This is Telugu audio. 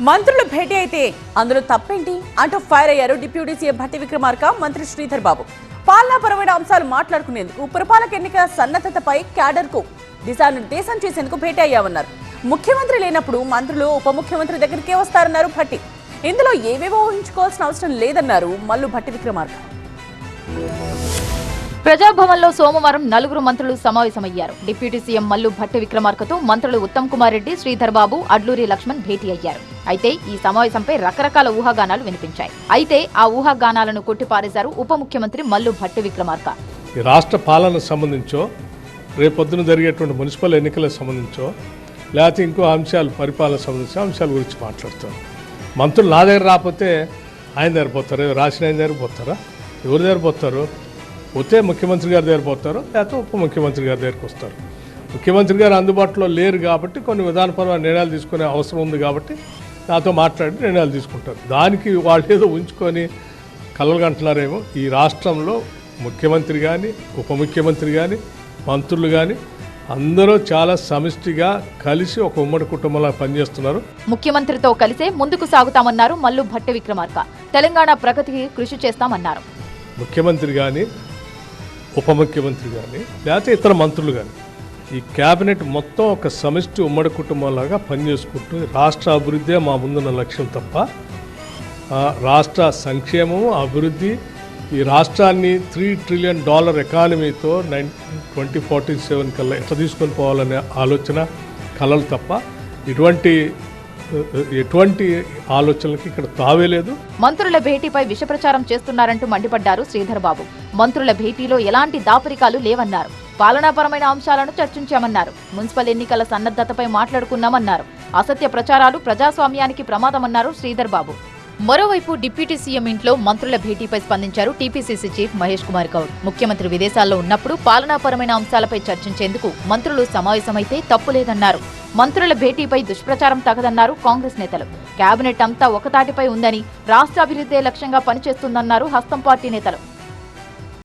మంత్రులు భేటీ అయితే అందులో తప్పేంటి అంటూ ఫైర్ అయ్యారు డిప్యూటీ సీఎం భట్టి విక్రమార్క, మంత్రి శ్రీధర్ బాబు. పాలనాపరమైన అంశాలు మాట్లాడుకునేందుకు పురపాలక ఎన్నికల సన్నద్ధతపై క్యాడర్కు దిశానిర్దేశం చేసేందుకు భేటీ అయ్యామన్నారు. ముఖ్యమంత్రి లేనప్పుడు మంత్రులు ఉప ముఖ్యమంత్రి దగ్గరికే వస్తారన్నారు భట్టి. ఇందులో ఏవేవో ఊహించుకోవాల్సిన అవసరం లేదన్నారు మల్లు భట్టి విక్రమార్క. ప్రజాభవన్లో సోమవారం 4 మంత్రులు సమావేశమయ్యారు. డిప్యూటీ సీఎం మల్లు భట్టి విక్రమార్కతో మంత్రులు ఉత్తమ్ కుమార్ రెడ్డి, శ్రీధర్ బాబు, అడ్లూరి లక్ష్మణ్ భేటీ అయ్యారు. అయితే ఈ సమావేశంపై రకరకాల ఊహాగానాలు వినిపించాయి. అయితే ఆ ఊహాగానాలను కొట్టిపారేశారు ఉప ముఖ్యమంత్రి మల్లు భట్టి విక్రమార్క. ఈ రాష్ట్ర పాలనకు సంబంధించో, రేపొద్దున జరిగేటువంటి మున్సిపల్ ఎన్నికలకు సంబంధించో, లేకపోతే ఇంకో అంశాలు పరిపాలన సంబంధించిన అంశాల గురించి మాట్లాడతారు. మంత్రులు నా దగ్గర రాకపోతే ఆయన దగ్గర పోతారు, రాసిన ఆయన దగ్గర పోతారా? ఎవరి దగ్గర పోతారు? పోతే ముఖ్యమంత్రి గారి దగ్గర పోతారు, లేకపోతే ఉప ముఖ్యమంత్రి గారి దగ్గరికి వస్తారు. ముఖ్యమంత్రి గారు అందుబాటులో లేరు కాబట్టి కొన్ని విధానపరమైన నిర్ణయాలు తీసుకునే అవసరం ఉంది కాబట్టి నాతో మాట్లాడి నిర్ణయాలు తీసుకుంటారు. దానికి వాళ్ళు ఏదో ఉంచుకొని కలలుగంటున్నారేమో. ఈ రాష్ట్రంలో ముఖ్యమంత్రి కానీ, ఉప ముఖ్యమంత్రి కానీ, మంత్రులు కానీ అందరూ చాలా సమిష్టిగా కలిసి ఒక ఉమ్మడి కుటుంబంలా పనిచేస్తున్నారు. ముఖ్యమంత్రితో కలిసే ముందుకు సాగుతామన్నారు మల్లు భట్టి విక్రమార్క. తెలంగాణ ప్రగతికి కృషి చేస్తామన్నారు. ముఖ్యమంత్రి కానీ, ఉప ముఖ్యమంత్రి కానీ, లేకపోతే ఇతర మంత్రులు కానీ, ఈ క్యాబినెట్ మొత్తం ఒక సమిష్టి ఉమ్మడి కుటుంబంలాగా పనిచేసుకుంటూ రాష్ట్ర అభివృద్ధే మా ముందున్న లక్ష్యం తప్ప రాష్ట్ర సంక్షేమము, అభివృద్ధి, ఈ రాష్ట్రాన్ని $3 ట్రిలియన్ ఎకానమీతో 2047 కల్లా ఎట్లా తీసుకొని పోవాలనే ఆలోచన, కలలు తప్ప ఎటువంటి ఆలోచనలకి ఇక్కడ తావేలేదు. మంత్రుల భేటీపై విష ప్రచారం చేస్తున్నారంటూ మండిపడ్డారు శ్రీధర్ బాబు. మంత్రుల భేటీలో ఎలాంటి దాపరికాలు లేవన్నారు. పాలనాపరమైన అంశాలను చర్చించామన్నారు. మున్సిపల్ ఎన్నికల సన్నద్ధతపై మాట్లాడుకున్నామన్నారు. అసత్య ప్రచారాలు ప్రజాస్వామ్యానికి ప్రమాదమన్నారు శ్రీధర్ బాబు. మరోవైపు డిప్యూటీ సీఎం ఇంట్లో మంత్రుల భేటీపై స్పందించారు టీపీసీసీ చీఫ్ మహేష్ కుమార్ గౌడ్. ముఖ్యమంత్రి విదేశాల్లో ఉన్నప్పుడు పాలనాపరమైన అంశాలపై చర్చించేందుకు మంత్రులు సమావేశమైతే తప్పులేదన్నారు. మంత్రుల భేటీపై దుష్ప్రచారం తగదన్నారు కాంగ్రెస్ నేతలు. కేబినెట్ అంతా ఒకతాటిపై ఉందని, రాష్ట్రాభివృద్ధే లక్ష్యంగా పనిచేస్తుందన్నారు హస్తం పార్టీ నేతలు.